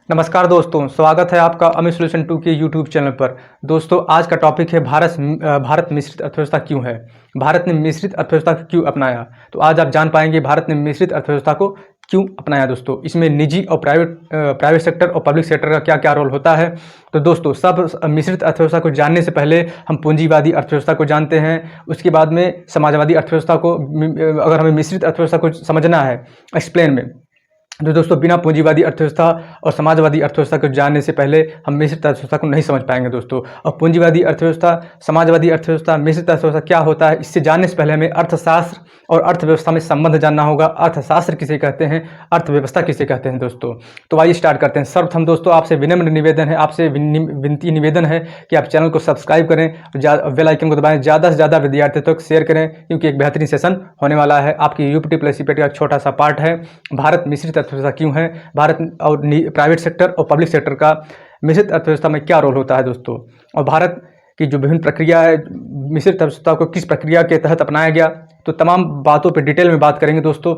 नमस्कार दोस्तों, स्वागत है आपका अमित सॉल्यूशन 2 के यूट्यूब चैनल पर। दोस्तों, आज का टॉपिक है भारत मिश्रित अर्थव्यवस्था क्यों है। भारत ने मिश्रित अर्थव्यवस्था क्यों अपनाया, तो आज आप जान पाएंगे भारत ने मिश्रित अर्थव्यवस्था को क्यों अपनाया। दोस्तों, इसमें निजी और प्राइवेट सेक्टर और पब्लिक सेक्टर का क्या क्या रोल होता है। तो दोस्तों, सब मिश्रित अर्थव्यवस्था को जानने से पहले हम पूंजीवादी अर्थव्यवस्था को जानते हैं, उसके बाद में समाजवादी अर्थव्यवस्था को। अगर हमें मिश्रित अर्थव्यवस्था को समझना है एक्सप्लेन में, तो दोस्तों बिना पूंजीवादी अर्थव्यवस्था और समाजवादी अर्थव्यवस्था को जानने से पहले हम मिश्रित अर्थव्यवस्था को नहीं समझ पाएंगे दोस्तों। और पूंजीवादी अर्थव्यवस्था, समाजवादी अर्थव्यवस्था, मिश्रित अर्थव्यवस्था क्या होता है, इससे जानने से पहले हमें अर्थशास्त्र और अर्थव्यवस्था में संबंध जानना होगा। अर्थशास्त्र किसे कहते हैं, अर्थव्यवस्था किसे कहते हैं दोस्तों। तो आइए स्टार्ट करते हैं। सर्वप्रथम दोस्तों, आपसे विनम्र निवेदन है, आपसे विनती निवेदन है कि आप चैनल को सब्सक्राइब करें, बेल आइकन को दबाएं, ज़्यादा से ज़्यादा विद्यार्थियों तक शेयर करें, क्योंकि एक बेहतरीन सेशन होने वाला है। आपकी यूपीटी प्लस सीपेट का एक छोटा सा पार्ट है, भारत मिश्रित अर्थव्यवस्था क्यों है, भारत और प्राइवेट सेक्टर और पब्लिक सेक्टर का मिश्रित अर्थव्यवस्था में क्या रोल होता है दोस्तों, और भारत की जो विभिन्न प्रक्रिया है मिश्रित अर्थव्यवस्था को किस प्रक्रिया के तहत अपनाया गया, तो तमाम बातों पर डिटेल में बात करेंगे दोस्तों।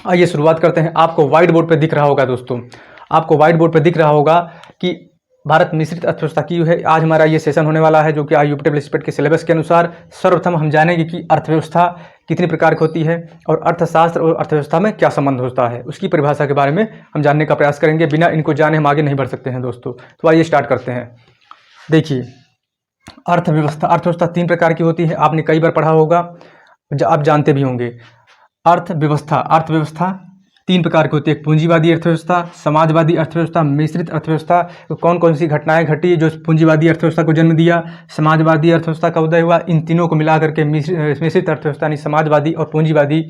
आइए शुरुआत करते हैं। आपको व्हाइट बोर्ड पर दिख रहा होगा दोस्तों, आपको व्हाइट बोर्ड पर दिख रहा होगा कि भारत मिश्रित अर्थव्यवस्था क्यों है। आज हमारा ये सेशन होने वाला है जो कि यूपीटी प्लस सीपेट के सिलेबस के अनुसार। सर्वप्रथम हम जानेंगे कि अर्थव्यवस्था कितनी प्रकार की होती है और अर्थशास्त्र और अर्थव्यवस्था में क्या संबंध होता है, उसकी परिभाषा के बारे में हम जानने का प्रयास करेंगे। बिना इनको जाने हम आगे नहीं बढ़ सकते हैं दोस्तों। तो आइए स्टार्ट करते हैं। देखिए, अर्थव्यवस्था 3 प्रकार की होती है, आपने कई बार पढ़ा होगा, आप जानते भी होंगे। अर्थव्यवस्था 3 प्रकार की होती है, पूंजीवादी अर्थव्यवस्था, समाजवादी अर्थव्यवस्था, मिश्रित अर्थव्यवस्था। तो कौन कौन सी घटनाएं घटी जो पूंजीवादी अर्थव्यवस्था को जन्म दिया, समाजवादी अर्थव्यवस्था का उदय हुआ, इन तीनों को मिलाकर के मिश्रित अर्थव्यवस्था यानी समाजवादी और पूंजीवादी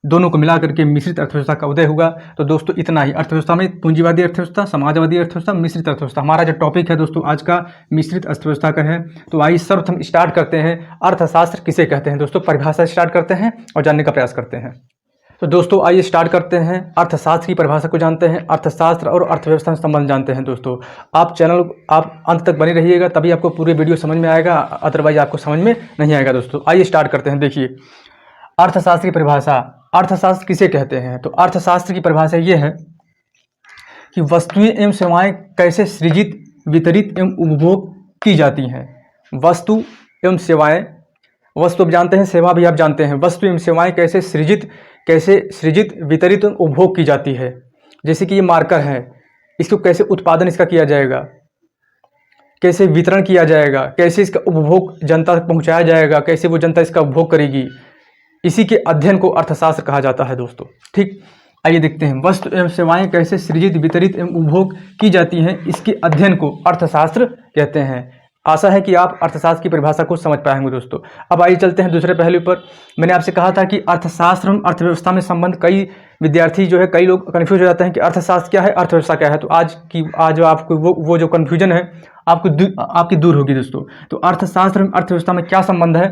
दोनों को मिलाकर के मिश्रित अर्थव्यवस्था का उदय हुआ। तो दोस्तों इतना ही अर्थव्यवस्था में, पूंजीवादी अर्थव्यवस्था, समाजवादी अर्थव्यवस्था, मिश्रित अर्थव्यवस्था। हमारा जो टॉपिक है दोस्तों आज का मिश्रित अर्थव्यवस्था का है। तो आइए सर्वप्रथम स्टार्ट करते हैं, अर्थशास्त्र किसे कहते हैं दोस्तों, परिभाषा स्टार्ट करते हैं और जानने का प्रयास करते हैं। तो दोस्तों आइए स्टार्ट करते हैं, अर्थशास्त्र की परिभाषा को जानते हैं, अर्थशास्त्र और अर्थव्यवस्था से संबंध जानते हैं दोस्तों। आप अंत तक बने रहिएगा, तभी आपको पूरे वीडियो समझ में आएगा, अदरवाइज आपको समझ में नहीं आएगा दोस्तों। आइए स्टार्ट करते हैं। देखिए, अर्थशास्त्र की परिभाषा, अर्थशास्त्र किसे कहते हैं। तो अर्थशास्त्र की परिभाषा ये है कि वस्तुएं एवं सेवाएं कैसे सृजित, वितरित एवं उपभोग की जाती हैं। वस्तु एवं सेवाएं, वस्तु आप जानते हैं, सेवा भी आप जानते हैं। वस्तु एवं सेवाएं कैसे सृजित, वितरित एवं उपभोग की जाती है। जैसे कि ये मार्कर है, इसको कैसे उत्पादन इसका किया जाएगा, कैसे वितरण किया जाएगा, कैसे इसका उपभोग जनता तक पहुंचाया जाएगा, कैसे वो जनता इसका उपभोग करेगी, इसी के अध्ययन को अर्थशास्त्र कहा जाता है दोस्तों। ठीक, आइए देखते हैं, वस्तु एवं सेवाएं कैसे सृजित, वितरित एवं उपभोग की जाती हैं, इसके अध्ययन को अर्थशास्त्र कहते हैं। आशा है कि आप अर्थशास्त्र की परिभाषा को समझ पाएंगे दोस्तों। अब आइए चलते हैं दूसरे पहलू पर। मैंने आपसे कहा था कि अर्थशास्त्र और अर्थव्यवस्था में संबंध, कई विद्यार्थी जो है, कई लोग कन्फ्यूज हो जाते हैं कि अर्थशास्त्र क्या है, अर्थव्यवस्था क्या है। तो आज आपको वो जो कन्फ्यूजन है आपकी दूर होगी दोस्तों। तो अर्थशास्त्र और अर्थव्यवस्था में क्या संबंध है।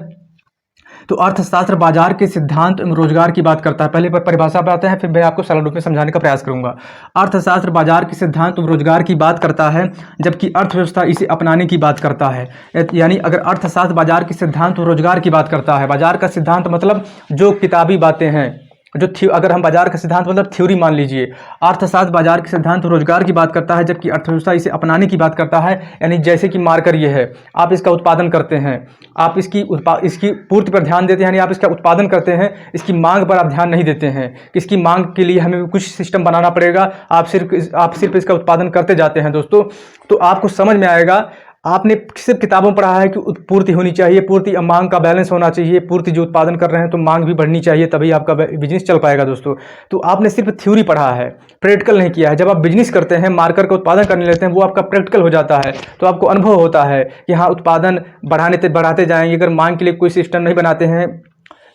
तो अर्थशास्त्र बाजार के सिद्धांत एवं रोजगार की बात करता है। पहले पर परिभाषा बताते हैं, फिर मैं आपको सरल रूप में समझाने का प्रयास करूंगा। अर्थशास्त्र बाजार के सिद्धांत एवं रोजगार की बात करता है, जबकि अर्थव्यवस्था इसे अपनाने की बात करता है। यानी अगर अर्थशास्त्र बाजार के सिद्धांत और रोजगार की बात करता है, बाजार का सिद्धांत मतलब जो किताबी बातें हैं, अगर हम बाजार का सिद्धांत मतलब थ्योरी मान लीजिए, अर्थशास्त्र बाजार के सिद्धांत और रोजगार की बात करता है, जबकि अर्थव्यवस्था इसे अपनाने की बात करता है। यानी जैसे कि मार्कर ये है, आप इसका उत्पादन करते हैं, आप इसकी पूर्ति पर ध्यान देते हैं, यानी आप इसका उत्पादन करते हैं, इसकी मांग पर आप ध्यान नहीं देते हैं। इसकी मांग के लिए हमें कुछ सिस्टम बनाना पड़ेगा, आप सिर्फ इसका उत्पादन करते जाते हैं दोस्तों। तो आपको समझ में आएगा, आपने सिर्फ किताबों में पढ़ा है कि पूर्ति होनी चाहिए, पूर्ति मांग का बैलेंस होना चाहिए, पूर्ति जो उत्पादन कर रहे हैं तो मांग भी बढ़नी चाहिए, तभी आपका बिजनेस चल पाएगा दोस्तों। तो आपने सिर्फ थ्योरी पढ़ा है, प्रैक्टिकल नहीं किया है। जब आप बिजनेस करते हैं, मार्कर का उत्पादन करने लेते हैं, वो आपका प्रैक्टिकल हो जाता है, तो आपको अनुभव होता है कि हाँ उत्पादन बढ़ाते जाएंगे। अगर मांग के लिए कोई सिस्टम नहीं बनाते हैं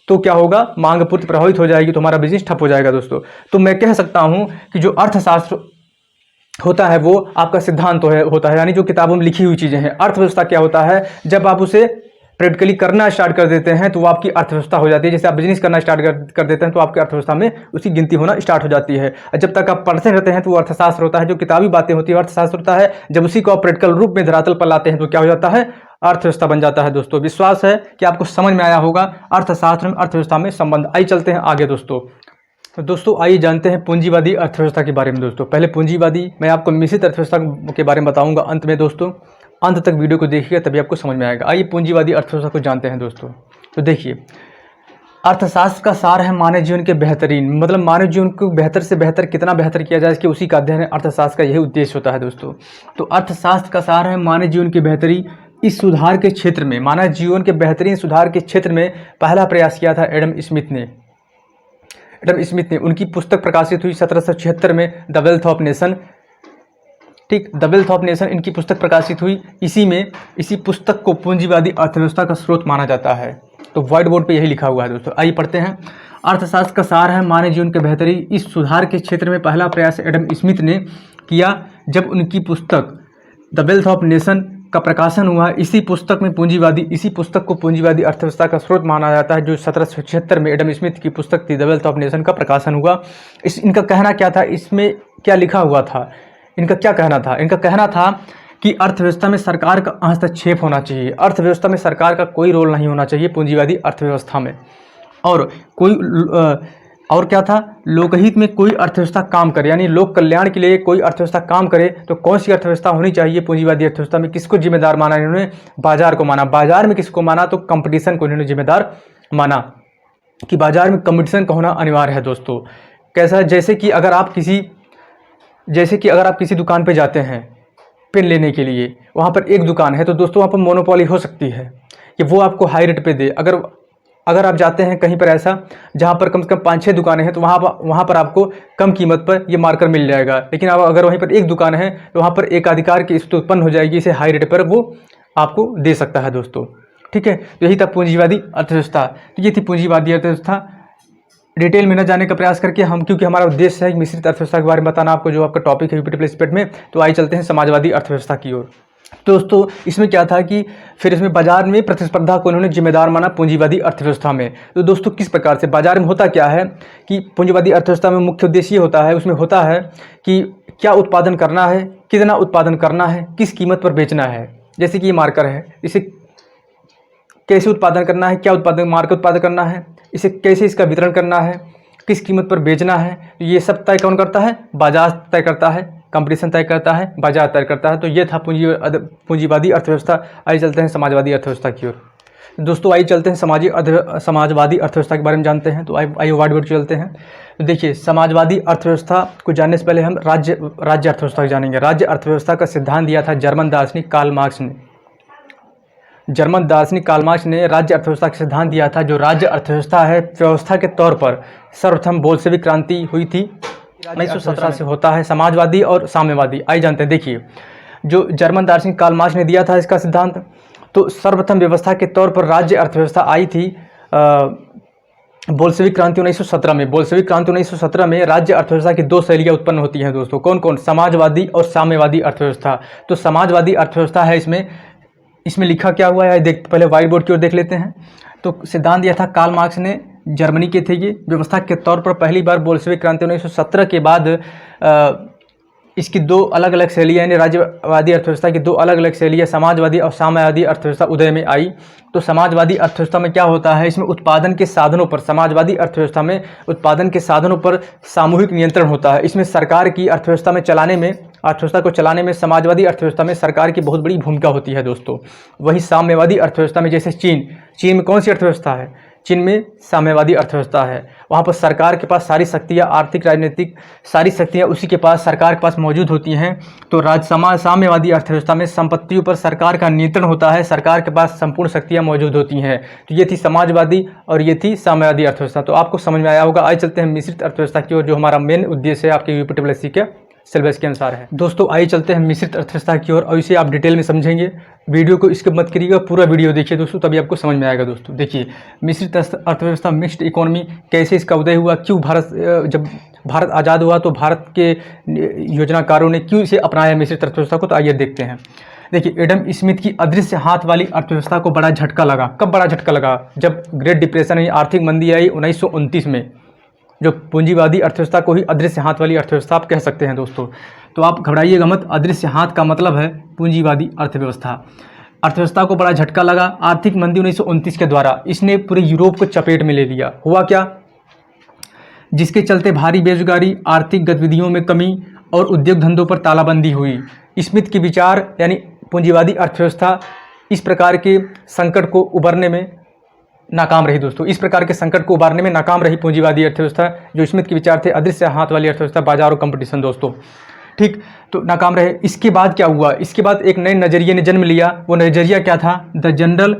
तो क्या होगा, मांग पूर्ति प्रभावित हो जाएगी, तो हमारा बिजनेस ठप हो जाएगा दोस्तों। तो मैं कह सकता हूँ कि जो अर्थशास्त्र होता है वो आपका सिद्धांत होता है, यानी जो किताबों में लिखी हुई चीज़ें हैं। अर्थव्यवस्था क्या होता है, जब आप उसे प्रैक्टिकली करना स्टार्ट कर देते हैं तो वो आपकी अर्थव्यवस्था हो जाती है। जैसे आप बिजनेस करना स्टार्ट कर देते हैं तो आपकी अर्थव्यवस्था में उसकी गिनती होना स्टार्ट हो जाती है। जब तक आप पढ़ते रहते हैं तो वो अर्थशास्त्र होता है, जो किताबी बातें होती है अर्थशास्त्र होता है। जब उसी को आप प्रैक्टिकल रूप में धरातल पर लाते हैं तो क्या हो जाता है, अर्थव्यवस्था बन जाता है दोस्तों। विश्वास है कि आपको समझ में आया होगा अर्थशास्त्र और अर्थव्यवस्था में संबंध। आइए चलते हैं आगे दोस्तों। तो दोस्तों आइए जानते हैं पूंजीवादी अर्थव्यवस्था के बारे में। दोस्तों पहले पूंजीवादी, मैं आपको मिश्रित अर्थव्यवस्था के बारे में बताऊंगा अंत में। दोस्तों अंत तक वीडियो को देखिएगा तभी आपको समझ में आएगा। आइए पूंजीवादी अर्थव्यवस्था को जानते हैं दोस्तों। तो देखिए, अर्थशास्त्र का सार है मानव जीवन के बेहतरीन, मतलब मानव जीवन को बेहतर से बेहतर कितना बेहतर किया जाए इसके उसी का अध्ययन है। अर्थशास्त्र का यही उद्देश्य होता है दोस्तों। तो अर्थशास्त्र का सार है मानव जीवन के बेहतरी। इस सुधार के क्षेत्र में, मानव जीवन के बेहतरीन सुधार के क्षेत्र में पहला प्रयास किया था एडम स्मिथ ने। उनकी पुस्तक प्रकाशित हुई 1776 में, द वेल्थ ऑफ नेशन। ठीक, द वेल्थ ऑफ नेशन इनकी पुस्तक प्रकाशित हुई। इसी पुस्तक को पूंजीवादी अर्थव्यवस्था का स्रोत माना जाता है। तो व्हाइट बोर्ड पे यही लिखा हुआ है दोस्तों। आइए पढ़ते हैं। अर्थशास्त्र का सार है मानव जीवन के बेहतरी। इस सुधार के क्षेत्र में पहला प्रयास एडम स्मिथ ने किया जब उनकी पुस्तक द वेल्थ ऑफ नेशन का प्रकाशन हुआ। इसी पुस्तक को पूंजीवादी अर्थव्यवस्था का स्रोत माना जाता है, जो 1776 में एडम स्मिथ की पुस्तक थी द वेल्थ ऑफ नेशन का प्रकाशन हुआ। इनका कहना क्या था, इसमें क्या लिखा हुआ था, इनका क्या कहना था? इनका कहना था कि अर्थव्यवस्था में सरकार का हस्तक्षेप होना चाहिए। अर्थव्यवस्था में सरकार का कोई रोल नहीं होना चाहिए पूंजीवादी अर्थव्यवस्था में। और क्या था, लोकहित में कोई अर्थव्यवस्था काम करे, यानी लोक कल्याण के लिए कोई अर्थव्यवस्था काम करे। तो कौन सी अर्थव्यवस्था होनी चाहिए पूंजीवादी अर्थव्यवस्था में? किसको जिम्मेदार माना इन्होंने? बाजार को माना। बाजार में किसको माना? तो कंपटीशन को इन्होंने जिम्मेदार माना, कि बाजार में कंपटीशन का होना अनिवार्य है दोस्तों। कैसा? जैसे कि अगर आप किसी दुकान पे जाते हैं पेन लेने के लिए, वहाँ पर एक दुकान है, तो दोस्तों वहाँ पर मोनोपोली हो सकती है कि वो आपको हाई रेट पे दे। अगर आप जाते हैं कहीं पर ऐसा जहाँ पर कम से कम 5-6 दुकानें हैं, तो वहाँ पर आपको कम कीमत पर ये मार्कर मिल जाएगा। लेकिन अगर वहीं पर एक दुकान है तो वहाँ पर एकाधिकार की स्थिति उत्पन्न हो जाएगी, इसे हाई रेट पर वो आपको दे सकता है दोस्तों। ठीक है, तो यही था पूंजीवादी अर्थव्यवस्था। तो ये थी पूंजीवादी अर्थव्यवस्था। डिटेल में न जाने का प्रयास करके क्योंकि हमारा उद्देश्य है मिश्रित अर्थव्यवस्था के बारे में बताना आपको, जो आपका टॉपिक है यूपी स्पेट में। तो आइए चलते हैं समाजवादी अर्थव्यवस्था की ओर। दोस्तों इसमें क्या था कि फिर इसमें बाजार में प्रतिस्पर्धा को उन्होंने जिम्मेदार माना पूंजीवादी अर्थव्यवस्था में। तो दोस्तों किस प्रकार से बाजार में होता क्या है कि पूंजीवादी अर्थव्यवस्था में मुख्य उद्देश्य ये होता है, उसमें होता है कि क्या उत्पादन करना है, कितना उत्पादन करना है, किस कीमत पर बेचना है। जैसे कि ये मार्कर है, इसे कैसे उत्पादन करना है, क्या मार्कर उत्पादन करना है, इसे कैसे इसका वितरण करना है, किस कीमत पर बेचना है। ये सब तय कौन करता है? बाजार तय करता है, कंपटीशन तय करता है, बाजार तय करता है। तो ये था पूंजीवादी अर्थव्यवस्था। आइए चलते हैं समाजवादी अर्थव्यवस्था की ओर। दोस्तों आइए चलते हैं समाजवादी अर्थव्यवस्था के बारे में जानते हैं। तो आइए व्हाइट बोर्ड चलते हैं। तो देखिए, समाजवादी अर्थव्यवस्था को जानने से पहले हम राज्य अर्थव्यवस्था को जानेंगे। राज्य अर्थव्यवस्था का सिद्धांत दिया था जर्मन दार्शनिक कार्ल मार्क्स ने राज्य अर्थव्यवस्था का सिद्धांत दिया था। जो राज्य अर्थव्यवस्था है, व्यवस्था के तौर पर सर्वप्रथम बोल्शेविक क्रांति हुई थी 1917 से होता है। समाजवादी और साम्यवादी, आइए जानते हैं। देखिए, जो जर्मन दार्शनिक कार्ल मार्क्स ने दिया था इसका सिद्धांत, तो सर्वप्रथम व्यवस्था के तौर पर राज्य अर्थव्यवस्था आई थी बोल्शेविक क्रांति 1917 में। बोल्शेविक क्रांति 1917 में राज्य अर्थव्यवस्था की 2 शैलियाँ उत्पन्न होती हैं दोस्तों। कौन कौन? समाजवादी और साम्यवादी अर्थव्यवस्था। तो समाजवादी अर्थव्यवस्था है, इसमें लिखा क्या हुआ है पहले व्हाइट बोर्ड की ओर देख लेते हैं। तो सिद्धांत दिया था कार्ल मार्क्स ने, जर्मनी के थे ये। व्यवस्था के तौर पर पहली बार बोल्शेविक क्रांति 1917 के बाद इसकी 2 अलग अलग शैलियाँ, यानी राज्यवादी अर्थव्यवस्था की 2 अलग अलग शैलियाँ, समाजवादी और साम्यवादी अर्थव्यवस्था उदय में आई। तो समाजवादी अर्थव्यवस्था में क्या होता है, इसमें उत्पादन के साधनों पर, समाजवादी अर्थव्यवस्था में उत्पादन के साधनों पर सामूहिक नियंत्रण होता है। इसमें सरकार की अर्थव्यवस्था को चलाने में समाजवादी अर्थव्यवस्था में सरकार की बहुत बड़ी भूमिका होती है दोस्तों। वही साम्यवादी अर्थव्यवस्था में, जैसे चीन में कौन सी अर्थव्यवस्था है? चीन में साम्यवादी अर्थव्यवस्था है। वहाँ पर सरकार के पास सारी शक्तियाँ, आर्थिक राजनीतिक सारी शक्तियाँ उसी के पास, सरकार के पास मौजूद होती हैं। तो साम्यवादी अर्थव्यवस्था में संपत्तियों पर सरकार का नियंत्रण होता है, सरकार के पास संपूर्ण शक्तियाँ मौजूद होती हैं। तो ये थी समाजवादी और ये थी साम्यवादी अर्थव्यवस्था। तो आपको समझ में आया होगा। आइए चलते हैं मिश्रित अर्थव्यवस्था की ओर, जो हमारा मेन उद्देश्य है आपके यूपीएससी के सिलेबस के अनुसार है। दोस्तों आइए चलते हैं मिश्रित अर्थव्यवस्था की ओर, और इसे आप डिटेल में समझेंगे। वीडियो को स्किप मत करिएगा, पूरा वीडियो देखिए दोस्तों, तभी आपको समझ में आएगा दोस्तों। देखिए, मिश्रित अर्थव्यवस्था, मिक्स्ड इकोनॉमी, कैसे इसका उदय हुआ, क्यों जब भारत आज़ाद हुआ तो भारत के योजनाकारों ने क्यों इसे अपनाया मिश्रित अर्थव्यवस्था को। तो आइए देखते हैं। देखिए, एडम स्मिथ की अदृश्य हाथ वाली अर्थव्यवस्था को बड़ा झटका लगा। कब बड़ा झटका लगा? जब ग्रेट डिप्रेशन यानी आर्थिक मंदी आई 1929 में। जो पूंजीवादी अर्थव्यवस्था को ही अदृश्य हाथ वाली अर्थव्यवस्था आप कह सकते हैं दोस्तों। तो आप घबराइएगा मत, अदृश्य हाथ का मतलब है पूंजीवादी अर्थव्यवस्था को बड़ा झटका लगा आर्थिक मंदी 1929 के द्वारा। इसने पूरे यूरोप को चपेट में ले लिया। हुआ क्या? जिसके चलते भारी बेरोजगारी, आर्थिक गतिविधियों में कमी और उद्योग धंधों पर तालाबंदी हुई। स्मिथ के विचार यानी पूंजीवादी अर्थव्यवस्था इस प्रकार के संकट को उबरने में नाकाम रही दोस्तों। इस प्रकार के संकट को उबारने में नाकाम रही पूंजीवादी अर्थव्यवस्था। जो स्मिथ के विचार थे, अदृश्य हाथ वाली अर्थव्यवस्था, बाजार और कंपटीशन दोस्तों, ठीक, तो नाकाम रहे। इसके बाद क्या हुआ? इसके बाद एक नए नज़रिए ने जन्म लिया। वो नज़रिया क्या था? The general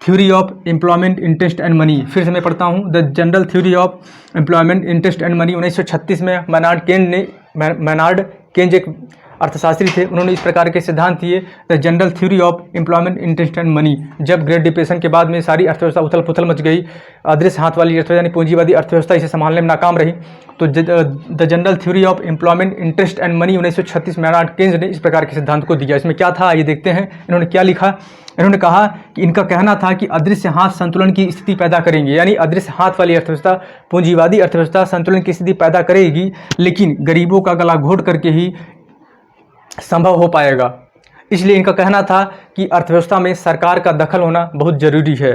theory of employment, interest and money. फिर से मैं पढ़ता हूँ, the general theory of employment, interest and money. 1936 में मैनार्ड केन्ज एक अर्थशास्त्री थे, उन्होंने इस प्रकार के सिद्धांत दिए, the general theory of employment, interest and money. जब ग्रेट डिप्रेशन के बाद में सारी अर्थव्यवस्था उथल पुथल मच गई, अदृश्य हाथ वाली अर्थव्यवस्था यानी पूंजीवादी अर्थव्यवस्था इसे संभालने में नाकाम रही, तो the general theory of employment, interest and money 1936 Maynard Keynes ने इस प्रकार के सिद्धांत को दिया। इसमें क्या था, ये देखते हैं इन्होंने क्या लिखा। इन्होंने कहा कि इनका कहना था कि अदृश्य हाथ संतुलन की स्थिति पैदा करेंगे, यानी अदृश्य हाथ वाली अर्थव्यवस्था, पूंजीवादी अर्थव्यवस्था संतुलन की स्थिति पैदा करेगी, लेकिन गरीबों का गला घोट करके ही संभव हो पाएगा। इसलिए इनका कहना था कि अर्थव्यवस्था में सरकार का दखल होना बहुत ज़रूरी है।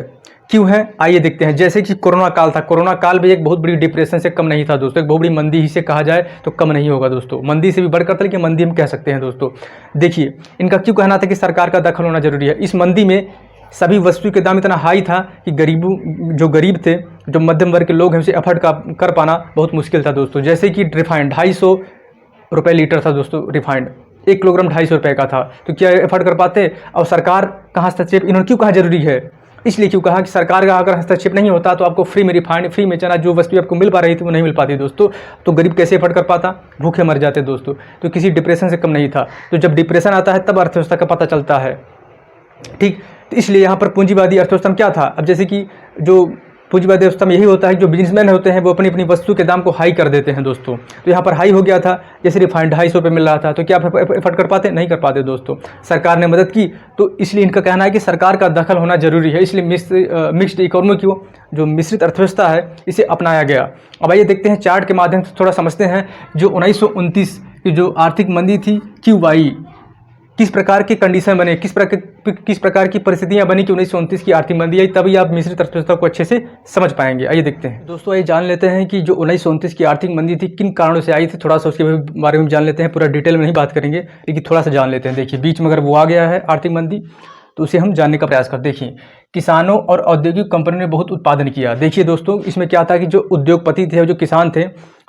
क्यों है, आइए देखते हैं। जैसे कि कोरोना काल था, कोरोना काल भी एक बहुत बड़ी डिप्रेशन से कम नहीं था दोस्तों, एक बहुत बड़ी मंदी ही से कहा जाए तो कम नहीं होगा दोस्तों, मंदी से भी बढ़कर था, लेकिन मंदी हम कह सकते हैं दोस्तों। देखिए इनका क्यों कहना था कि सरकार का दखल होना जरूरी है। इस मंदी में सभी वस्तु के दाम इतना हाई था कि जो गरीब थे, जो मध्यम वर्ग के लोग हैं, उसे अफोर्ड कर पाना बहुत मुश्किल था दोस्तों। जैसे कि रिफाइंड 250 रुपये लीटर था दोस्तों, रिफाइंड 1 किलोग्राम 250 रुपये का था, तो क्या एफर्ट कर पाते? और सरकार का हस्तक्षेप इन्होंने क्यों कहा जरूरी है? इसलिए क्यों कहा कि सरकार का अगर हस्तक्षेप नहीं होता तो आपको फ्री में रिफाइंड, फ्री में चना, जो वस्तु आपको मिल पा रही थी वो नहीं मिल पाती दोस्तों, तो गरीब कैसे एफर्ट कर पाता? भूखे मर जाते दोस्तों। तो किसी डिप्रेशन से कम नहीं था। तो जब डिप्रेशन आता है तब अर्थव्यवस्था का पता चलता है, ठीक। तो इसलिए यहाँ पर पूंजीवादी अर्थव्यवस्था में क्या था? अब जैसे कि जो पूंजीवादी अर्थव्यवस्था में यही होता है कि जो बिजनेसमैन होते हैं वो अपनी अपनी वस्तु के दाम को हाई कर देते हैं दोस्तों। तो यहाँ पर हाई हो गया था, जैसे रिफाइंड 250 रुपये मिल रहा था, तो क्या आप एफर्ट कर पाते? नहीं कर पाते दोस्तों। सरकार ने मदद की, तो इसलिए इनका कहना है कि सरकार का दखल होना जरूरी है। इसलिए मिक्स्ड इकोनॉमी की जो मिश्रित अर्थव्यवस्था है इसे अपनाया गया। अब आइए देखते हैं चार्ट के माध्यम से थोड़ा समझते हैं। जो 1929 की जो आर्थिक मंदी थी क्यों आई, किस प्रकार के कंडीशन बने, किस प्रकार की परिस्थितियां बनी कि 1929 की आर्थिक मंदी आई, तभी आप मिश्रित अर्थव्यवस्था को अच्छे से समझ पाएंगे। आइए देखते हैं दोस्तों, आइए जान लेते हैं कि जो 1929 की आर्थिक मंदी थी किन कारणों से आई थी। थोड़ा सा उसके बारे में जान लेते हैं, पूरा डिटेल में नहीं बात करेंगे, लेकिन थोड़ा सा जान लेते हैं। देखिए बीच में अगर वो आ गया है आर्थिक मंदी तो उसे हम जानने का प्रयास करते। देखिए किसानों और औद्योगिक कंपनियों ने बहुत उत्पादन किया। देखिए दोस्तों, इसमें क्या था कि जो उद्योगपति थे, जो किसान थे,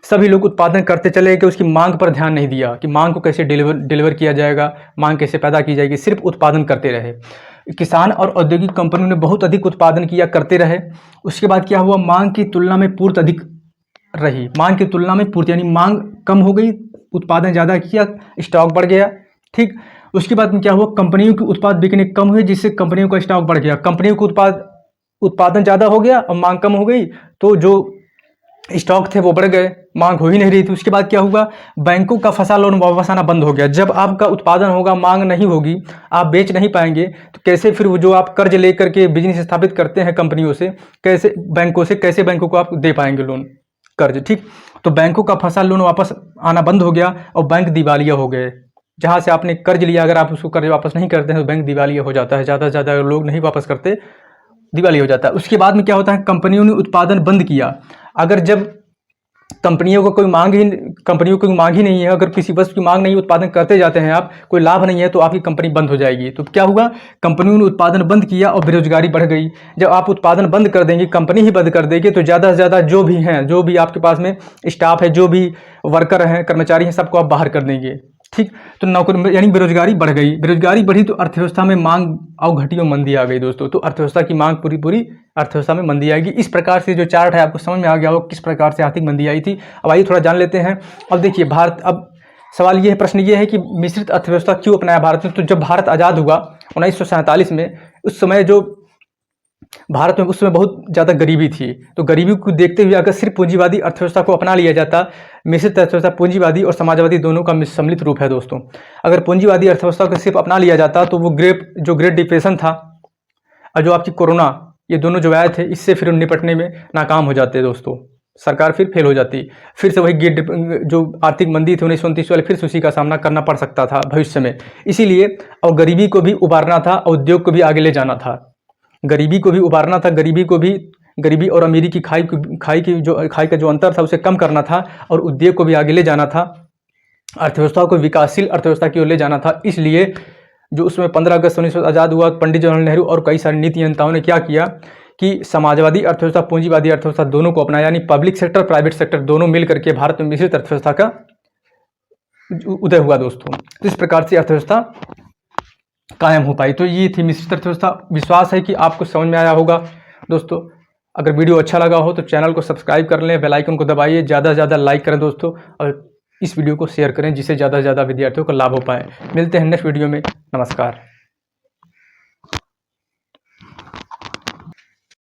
सभी लोग उत्पादन करते चले गए, उसकी मांग पर ध्यान नहीं दिया कि मांग को कैसे डिलीवर किया जाएगा, मांग कैसे पैदा की जाएगी, सिर्फ उत्पादन करते रहे। किसान और औद्योगिक कंपनियों ने बहुत अधिक उत्पादन किया, करते रहे। उसके बाद क्या हुआ, मांग की तुलना में पूर्ति अधिक रही, मांग की तुलना में पूर्ति, यानी मांग कम हो गई, उत्पादन ज़्यादा किया, स्टॉक बढ़ गया, ठीक। उसके बाद में क्या हुआ, कंपनियों के उत्पाद बिकने कम हुए, जिससे कंपनियों का स्टॉक बढ़ गया। कंपनियों को उत्पादन ज़्यादा हो गया और मांग कम हो गई, तो जो स्टॉक थे वो बढ़ गए, मांग हो ही नहीं रही थी। उसके बाद क्या हुआ, बैंकों का फंसा लोन वापस आना बंद हो गया। जब आपका उत्पादन होगा, मांग नहीं होगी, आप बेच नहीं पाएंगे, तो कैसे फिर वो जो आप कर्ज लेकर के बिजनेस स्थापित करते हैं कंपनियों से, कैसे बैंकों को आप दे पाएंगे लोन, कर्ज, ठीक। तो बैंकों का फंसा लोन वापस आना बंद हो गया और बैंक दिवालिया हो गए। जहाँ से आपने कर्ज लिया, अगर आप उसको कर्ज वापस नहीं करते हैं तो बैंक दिवालिया हो जाता है। ज़्यादा से ज़्यादा लोग नहीं वापस करते, दिवालिया हो जाता है। उसके बाद में क्या होता है, कंपनियों ने उत्पादन बंद किया। अगर जब कंपनियों को कोई मांग ही नहीं है, अगर किसी वस्तु की मांग नहीं, उत्पादन करते जाते हैं आप, कोई लाभ नहीं है, तो आपकी कंपनी बंद हो जाएगी। तो क्या हुआ, कंपनियों ने उत्पादन बंद किया और बेरोजगारी बढ़ गई। जब आप उत्पादन बंद कर देंगे, कंपनी ही बंद कर देगी, तो ज़्यादा से ज़्यादा जो भी हैं, जो भी आपके पास में स्टाफ है, जो भी वर्कर हैं, कर्मचारी हैं, सबको आप बाहर कर देंगे, ठीक। तो नौकरी यानी बेरोजगारी बढ़ गई। बेरोजगारी बढ़ी तो अर्थव्यवस्था में मांग और घटी और मंदी आ गई दोस्तों। तो अर्थव्यवस्था की मांग पूरी अर्थव्यवस्था में मंदी आएगी। इस प्रकार से जो चार्ट है आपको समझ में आ गया हो किस प्रकार से आर्थिक मंदी आई थी। अब आइए थोड़ा जान लेते हैं। अब देखिए भारत, अब सवाल ये है, प्रश्न ये है कि मिश्रित अर्थव्यवस्था क्यों अपनाया भारत ने। तो जब भारत आज़ाद हुआ 1947 में, उस समय जो भारत में उस समय बहुत ज़्यादा गरीबी थी। तो गरीबी को देखते हुए अगर सिर्फ पूंजीवादी अर्थव्यवस्था को अपना लिया जाता, मिश्रित अर्थव्यवस्था पूंजीवादी और समाजवादी दोनों का सम्मिलित रूप है दोस्तों। अगर पूंजीवादी अर्थव्यवस्था को सिर्फ अपना लिया जाता तो वो ग्रेट डिप्रेशन था और जो आपकी कोरोना, ये दोनों जो आए थे, इससे फिर निपटने में नाकाम हो जाते दोस्तों। सरकार फिर फेल हो जाती, फिर से वही जो आर्थिक मंदी थी 1929 वाले, फिर से उसी का सामना करना पड़ सकता था भविष्य में। इसीलिए और गरीबी को भी उबारना था, उद्योग को भी आगे ले जाना था, गरीबी को भी उबारना था, गरीबी को भी गरीबी और अमीरी की खाई का जो अंतर था उसे कम करना था और उद्योग को भी आगे ले जाना था, अर्थव्यवस्था को विकासशील अर्थव्यवस्था की ओर ले जाना था। इसलिए जो उसमें 15 अगस्त 1900 आज़ाद हुआ, पंडित जवाहरलाल नेहरू और कई सारे नीति नेताओं ने क्या किया कि समाजवादी अर्थव्यवस्था, पूंजीवादी अर्थव्यवस्था दोनों को अपनाया, यानी पब्लिक सेक्टर प्राइवेट सेक्टर दोनों मिल करके भारत में मिश्रित अर्थव्यवस्था का उदय हुआ दोस्तों। तो इस प्रकार से अर्थव्यवस्था कायम हो पाई। तो ये थी मिश्रित अर्थव्यवस्था। विश्वास है कि आपको समझ में आया होगा दोस्तों। अगर वीडियो अच्छा लगा हो तो चैनल को सब्सक्राइब कर लें, बेल आइकन को दबाइए, ज़्यादा से ज़्यादा लाइक करें दोस्तों, और इस वीडियो को शेयर करें जिससे ज़्यादा से ज़्यादा विद्यार्थियों को लाभ हो पाए। मिलते हैं नेक्स्ट वीडियो में। नमस्कार।